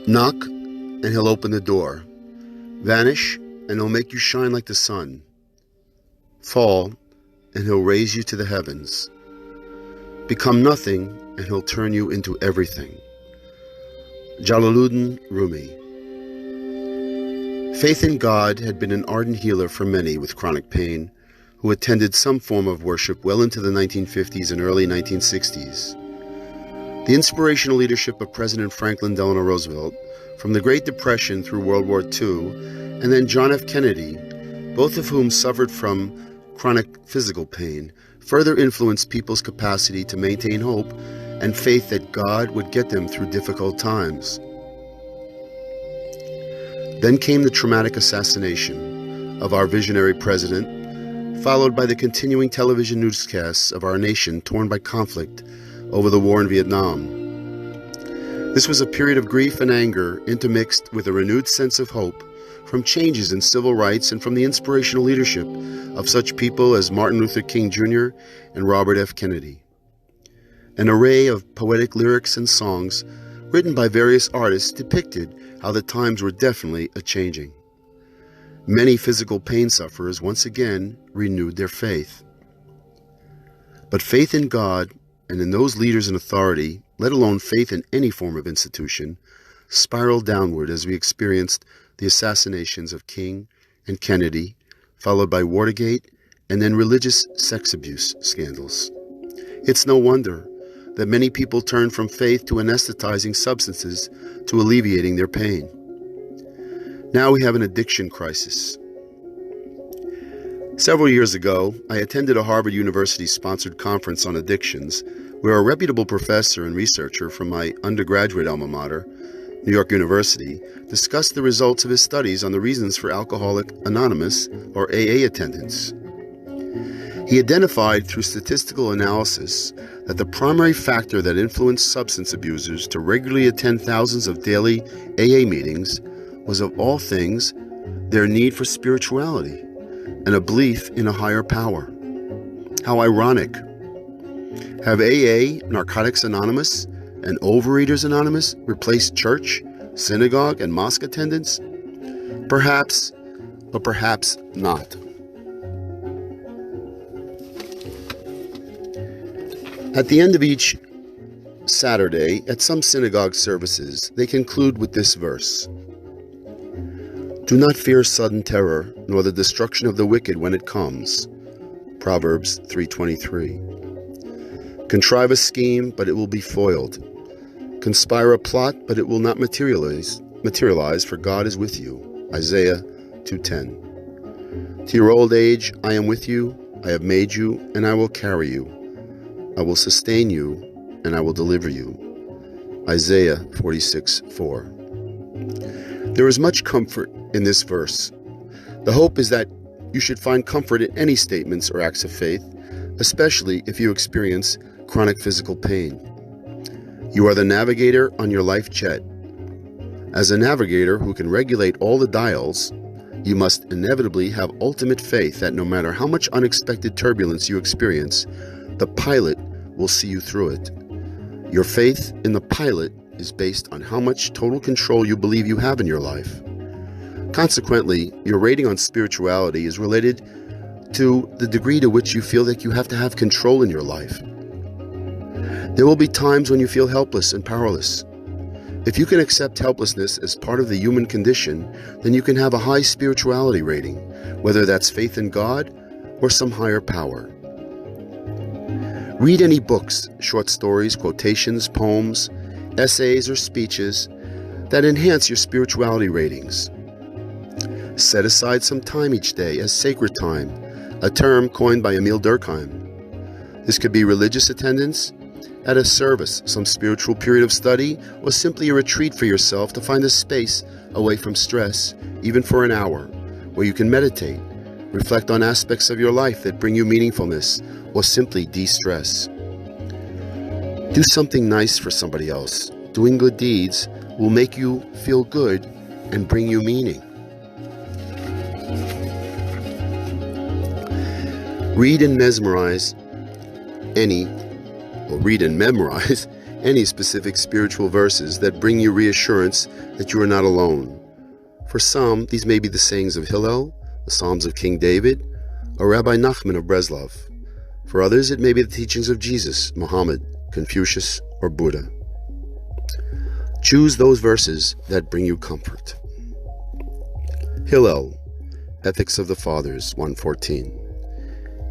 Knock, and he'll open the door. Vanish, and he'll make you shine like the sun. Fall, and he'll raise you to the heavens. Become nothing, and he'll turn you into everything. Jalaluddin Rumi. Faith in God had been an ardent healer for many with chronic pain, who attended some form of worship well into the 1950s and early 1960s. The inspirational leadership of President Franklin Delano Roosevelt, from the Great Depression through World War II, and then John F. Kennedy, both of whom suffered from chronic physical pain, further influenced people's capacity to maintain hope and faith that God would get them through difficult times. Then came the traumatic assassination of our visionary president, followed by the continuing television newscasts of our nation torn by conflict over the war in Vietnam. This was a period of grief and anger intermixed with a renewed sense of hope from changes in civil rights and from the inspirational leadership of such people as Martin Luther King Jr. and Robert F. Kennedy. An array of poetic lyrics and songs written by various artists depicted how the times were definitely a-changing. Many physical pain sufferers once again renewed their faith. But faith in God and in those leaders in authority, let alone faith in any form of institution, spiraled downward as we experienced the assassinations of King and Kennedy, followed by Watergate and then religious sex abuse scandals. It's no wonder that many people turn from faith to anesthetizing substances to alleviating their pain. Now we have an addiction crisis. Several years ago, I attended a Harvard University-sponsored conference on addictions where a reputable professor and researcher from my undergraduate alma mater, New York University, discussed the results of his studies on the reasons for Alcoholics Anonymous, or AA, attendance. He identified through statistical analysis that the primary factor that influenced substance abusers to regularly attend thousands of daily AA meetings was, of all things, their need for spirituality and a belief in a higher power. How ironic. Have AA, Narcotics Anonymous, and Overeaters Anonymous replaced church, synagogue, and mosque attendance? Perhaps, but perhaps not. At the end of each Saturday, at some synagogue services, they conclude with this verse: "Do not fear sudden terror, nor the destruction of the wicked when it comes." Proverbs 3:23. "Contrive a scheme, but it will be foiled. Conspire a plot, but it will not materialize, for God is with you." Isaiah 2:10. "To your old age I am with you, I have made you, and I will carry you. I will sustain you, and I will deliver you." Isaiah 46:4. There is much comfort in this verse. The hope is that you should find comfort in any statements or acts of faith, especially if you experience chronic physical pain. You are the navigator on your life jet. As a navigator who can regulate all the dials, you must inevitably have ultimate faith that no matter how much unexpected turbulence you experience, the pilot will see you through it. Your faith in the pilot is based on how much total control you believe you have in your life. Consequently, your rating on spirituality is related to the degree to which you feel that you have to have control in your life. There will be times when you feel helpless and powerless. If you can accept helplessness as part of the human condition, then you can have a high spirituality rating, whether that's faith in God or some higher power. Read any books, short stories, quotations, poems, essays, or speeches that enhance your spirituality ratings. Set aside some time each day as sacred time, a term coined by Emil Durkheim. This could be religious attendance at a service, some spiritual period of study, or simply a retreat for yourself to find a space away from stress, even for an hour, where you can meditate, reflect on aspects of your life that bring you meaningfulness, or simply de-stress. Do something nice for somebody else. Doing good deeds will make you feel good and bring you meaning. Read and memorize any specific spiritual verses that bring you reassurance that you are not alone. For some, these may be the sayings of Hillel, the Psalms of King David, or Rabbi Nachman of Breslov. For others, it may be the teachings of Jesus, Muhammad, Confucius, or Buddha. Choose those verses that bring you comfort. Hillel, Ethics of the Fathers, 1:14.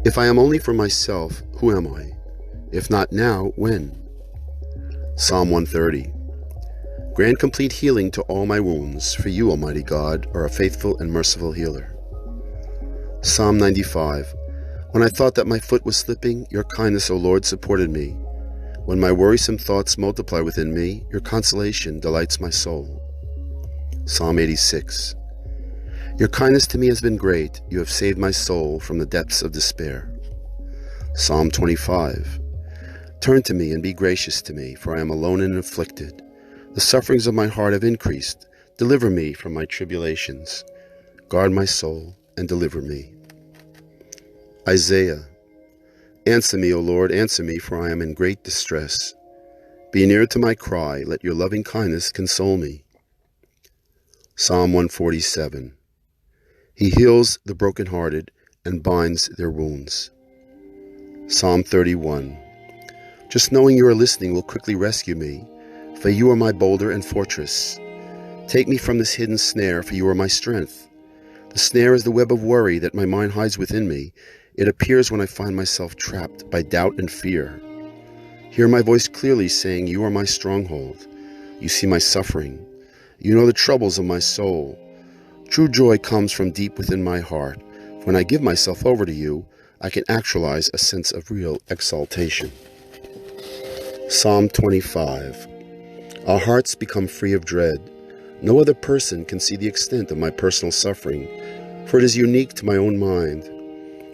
If I am only for myself, who am I? If not now, when? Psalm 130. Grant complete healing to all my wounds, for you, Almighty God, are a faithful and merciful healer. Psalm 95. When I thought that my foot was slipping, your kindness, O Lord, supported me. When my worrisome thoughts multiply within me, your consolation delights my soul. Psalm 86. Your kindness to me has been great. You have saved my soul from the depths of despair. Psalm 25. Turn to me and be gracious to me, for I am alone and afflicted. The sufferings of my heart have increased. Deliver me from my tribulations. Guard my soul and deliver me. Isaiah. Answer me, O Lord, answer me, for I am in great distress. Be near to my cry, let your loving kindness console me. Psalm 147. He heals the brokenhearted and binds their wounds. Psalm 31. Just knowing you are listening will quickly rescue me, for you are my boulder and fortress. Take me from this hidden snare, for you are my strength. The snare is the web of worry that my mind hides within me. It appears when I find myself trapped by doubt and fear. Hear my voice clearly saying, you are my stronghold. You see my suffering. You know the troubles of my soul. True joy comes from deep within my heart. When I give myself over to you, I can actualize a sense of real exaltation. Psalm 25. Our hearts become free of dread. No other person can see the extent of my personal suffering, for it is unique to my own mind.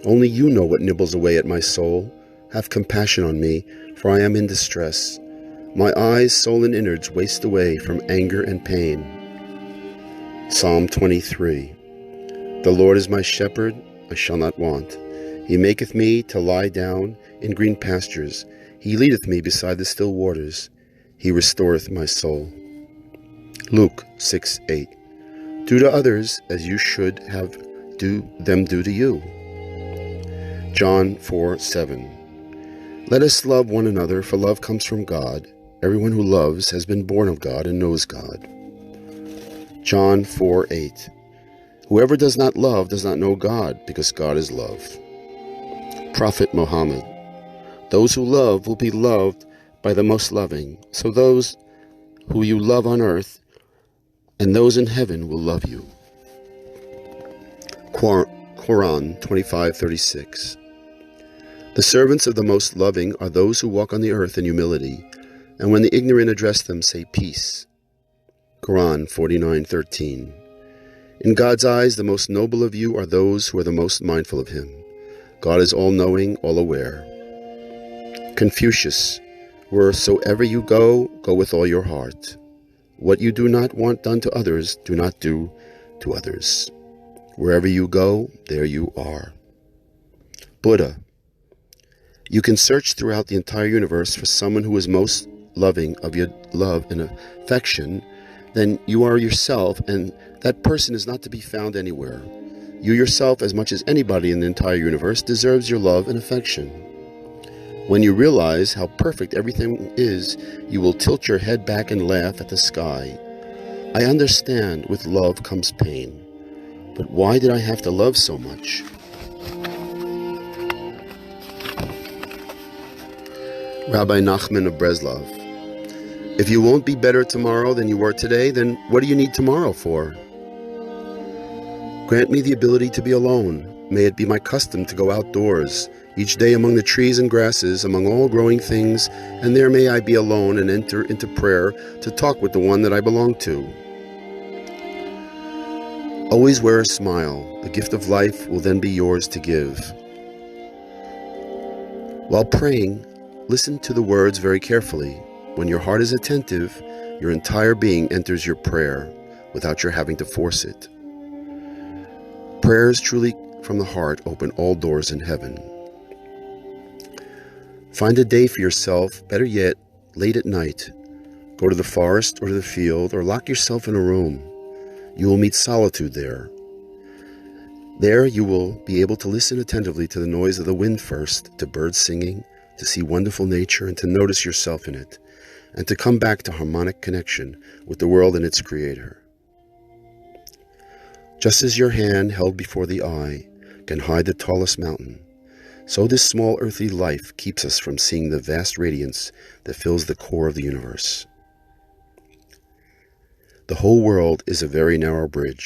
Only you know what nibbles away at my soul. Have compassion on me, for I am in distress. My eyes, soul, and innards waste away from anger and pain. Psalm 23. The Lord is my shepherd, I shall not want. He maketh me to lie down in green pastures. He leadeth me beside the still waters. He restoreth my soul. Luke 6:8. Do to others as you should have them do to you. John 4:7. Let us love one another, for love comes from God. Everyone who loves has been born of God and knows God. John 4:8. Whoever does not love does not know God, because God is love. Prophet Muhammad. Those who love will be loved by the most loving, so those who you love on earth and those in heaven will love you. Quran 25:36. The servants of the most loving are those who walk on the earth in humility, and when the ignorant address them, say peace. Quran 49:13. In God's eyes, the most noble of you are those who are the most mindful of Him. God is all-knowing, all-aware. Confucius. Wheresoever you go, go with all your heart. What you do not want done to others, do not do to others. Wherever you go, there you are. Buddha. You can search throughout the entire universe for someone who is most loving of your love and affection, then you are yourself, and that person is not to be found anywhere. You yourself, as much as anybody in the entire universe, deserves your love and affection. When you realize how perfect everything is, you will tilt your head back and laugh at the sky. I understand with love comes pain, but why did I have to love so much? Rabbi Nachman of Breslov. If you won't be better tomorrow than you were today, then what do you need tomorrow for? Grant me the ability to be alone. May it be my custom to go outdoors, each day among the trees and grasses, among all growing things, and there may I be alone and enter into prayer to talk with the one that I belong to. Always wear a smile. The gift of life will then be yours to give. While praying, listen to the words very carefully. When your heart is attentive, your entire being enters your prayer without your having to force it. Prayers truly from the heart open all doors in heaven. Find a day for yourself, better yet, late at night, go to the forest or to the field, or lock yourself in a room. You will meet solitude there. There you will be able to listen attentively to the noise of the wind first, to birds singing, to see wonderful nature and to notice yourself in it, and to come back to harmonic connection with the world and its creator. Just as your hand held before the eye can hide the tallest mountain, so this small earthly life keeps us from seeing the vast radiance that fills the core of the universe. The whole world is a very narrow bridge.